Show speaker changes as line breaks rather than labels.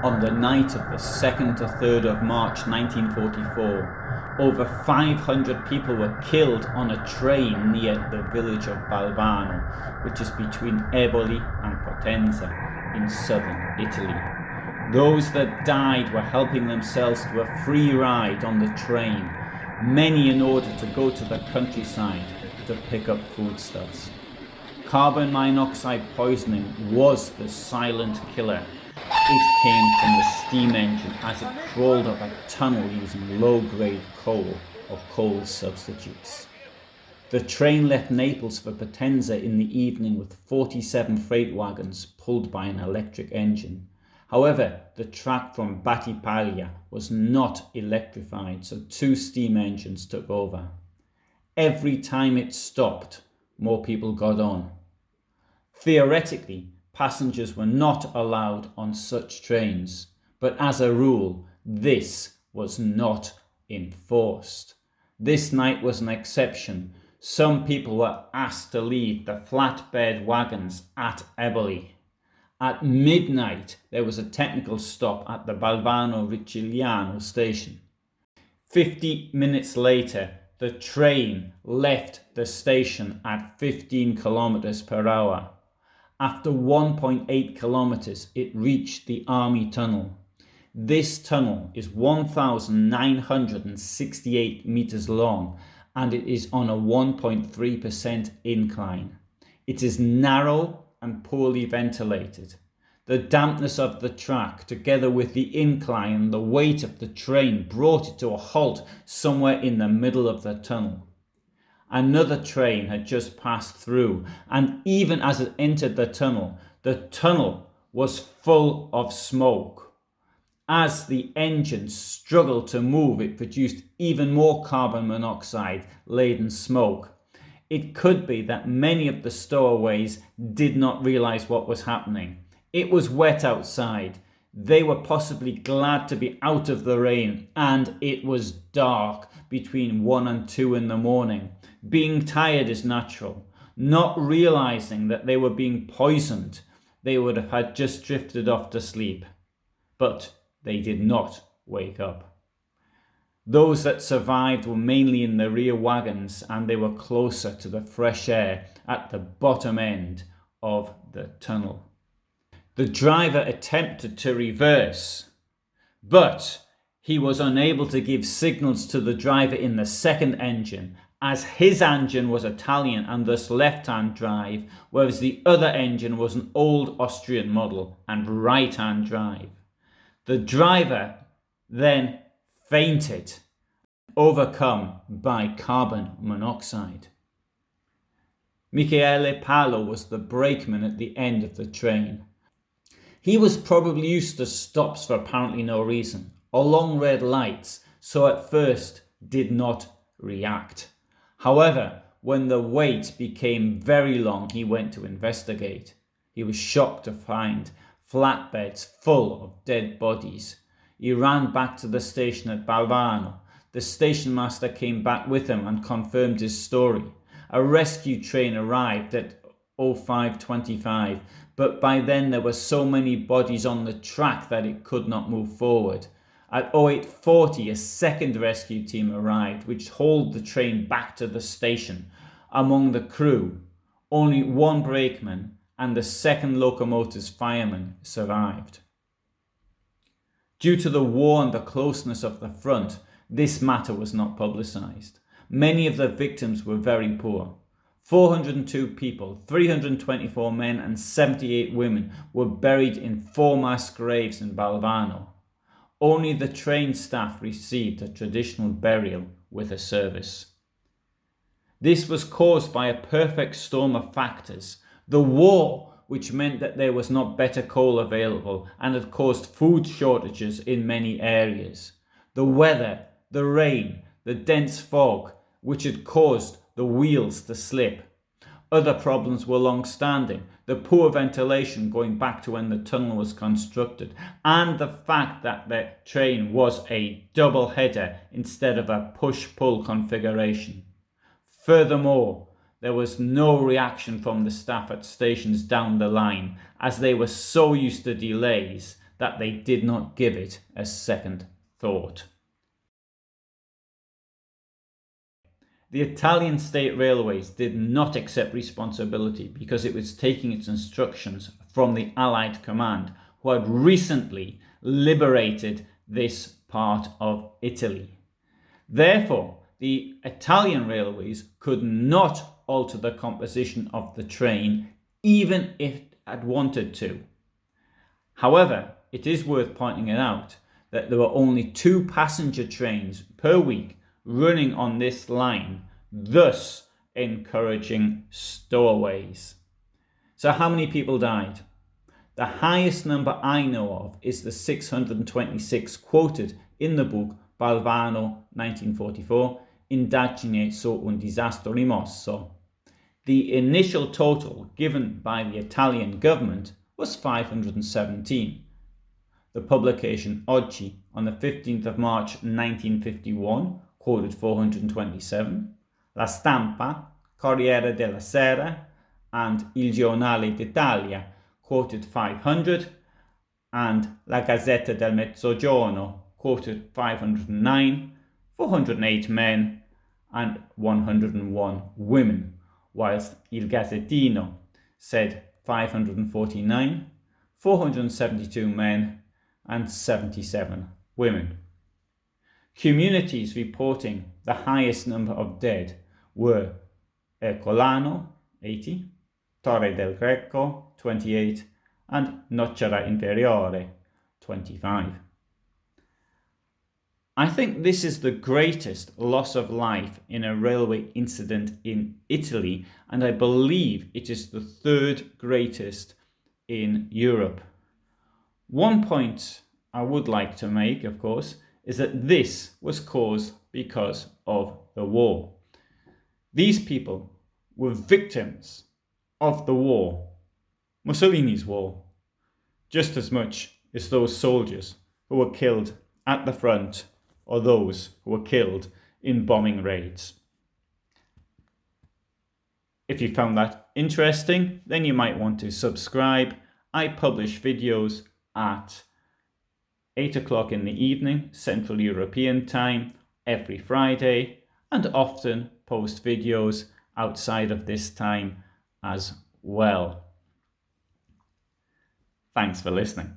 On the night of the 2nd to 3rd of March 1944, over 500 people were killed on a train near the village of Balvano, which is between Eboli and Potenza in southern Italy. Those that died were helping themselves to a free ride on the train, many in order to go to the countryside to pick up foodstuffs. Carbon monoxide poisoning was the silent killer. It came from the steam engine as it crawled up a tunnel using low-grade coal or coal substitutes. The train left Naples for Potenza in the evening with 47 freight wagons pulled by an electric engine. However, the track from Battipaglia was not electrified, so 2 steam engines took over. Every time it stopped, more people got on. Theoretically, passengers were not allowed on such trains, but as a rule, this was not enforced. This night was an exception. Some people were asked to leave the flatbed wagons at Eboli. At midnight, there was a technical stop at the Balvano-Ricigliano station. 50 minutes later, the train left the station at 15 kilometres per hour. After 1.8 kilometres, it reached the Armi tunnel. This tunnel is 1,968 metres long and it is on a 1.3% incline. It is narrow and poorly ventilated. The dampness of the track, together with the incline and the weight of the train, brought it to a halt somewhere in the middle of the tunnel. Another train had just passed through, and even as it entered the tunnel was full of smoke. As the engine struggled to move, it produced even more carbon monoxide laden smoke. It could be that many of the stowaways did not realize what was happening. It was wet outside. They were possibly glad to be out of the rain, and it was dark between 1 and 2 in the morning. Being tired is natural. Not realizing that they were being poisoned, they would have had just drifted off to sleep. But they did not wake up. Those that survived were mainly in the rear wagons, and they were closer to the fresh air at the bottom end of the tunnel. The driver attempted to reverse, but he was unable to give signals to the driver in the second engine, as his engine was Italian and thus left-hand drive, whereas the other engine was an old Austrian model and right-hand drive. The driver then fainted, overcome by carbon monoxide. Michele Palo was the brakeman at the end of the train. He was probably used to stops for apparently no reason, or long red lights, so at first did not react. However, when the wait became very long, he went to investigate. He was shocked to find flatbeds full of dead bodies. He ran back to the station at Balvano. The station master came back with him and confirmed his story. A rescue train arrived at 05:25, but by then there were so many bodies on the track that it could not move forward. At 08:40, a second rescue team arrived, which hauled the train back to the station. Among the crew, only one brakeman and the second locomotive's fireman survived. Due to the war and the closeness of the front, this matter was not publicized. Many of the victims were very poor. 402 people, 324 men and 78 women were buried in 4 mass graves in Balvano. Only the train staff received a traditional burial with a service. This was caused by a perfect storm of factors. The war, which meant that there was not better coal available and had caused food shortages in many areas. The weather, the rain, the dense fog, which had caused the wheels to slip. Other problems were long-standing, the poor ventilation going back to when the tunnel was constructed, and the fact that the train was a double header instead of a push-pull configuration. Furthermore, there was no reaction from the staff at stations down the line, as they were so used to delays that they did not give it a second thought. The Italian state railways did not accept responsibility because it was taking its instructions from the Allied command, who had recently liberated this part of Italy. Therefore, the Italian railways could not alter the composition of the train, even if it had wanted to. However, it is worth pointing it out that there were only 2 passenger trains per week running on this line, thus encouraging stowaways. So how many people died? The highest number I know of is the 626 quoted in the book Balvano 1944, Indagine su un disastro rimosso. The initial total given by the Italian government was 517. The publication Oggi on the 15th of March 1951 quoted 427. La Stampa, Corriere della Sera, and Il Giornale d'Italia quoted 500, and La Gazzetta del Mezzogiorno quoted 509, 408 men, and 101 women, whilst Il Gazzettino said 549, 472 men, and 77 women. Communities reporting the highest number of dead were Ercolano, 80, Torre del Greco, 28, and Nocera Inferiore, 25. I think this is the greatest loss of life in a railway incident in Italy, and I believe it is the 3rd greatest in Europe. One point I would like to make, of course, is that this was caused because of the war. These people were victims of the war, Mussolini's war, just as much as those soldiers who were killed at the front or those who were killed in bombing raids. If you found that interesting, then you might want to subscribe. I publish videos at 8 o'clock in the evening, Central European time, every Friday, and often post videos outside of this time as well. Thanks for listening.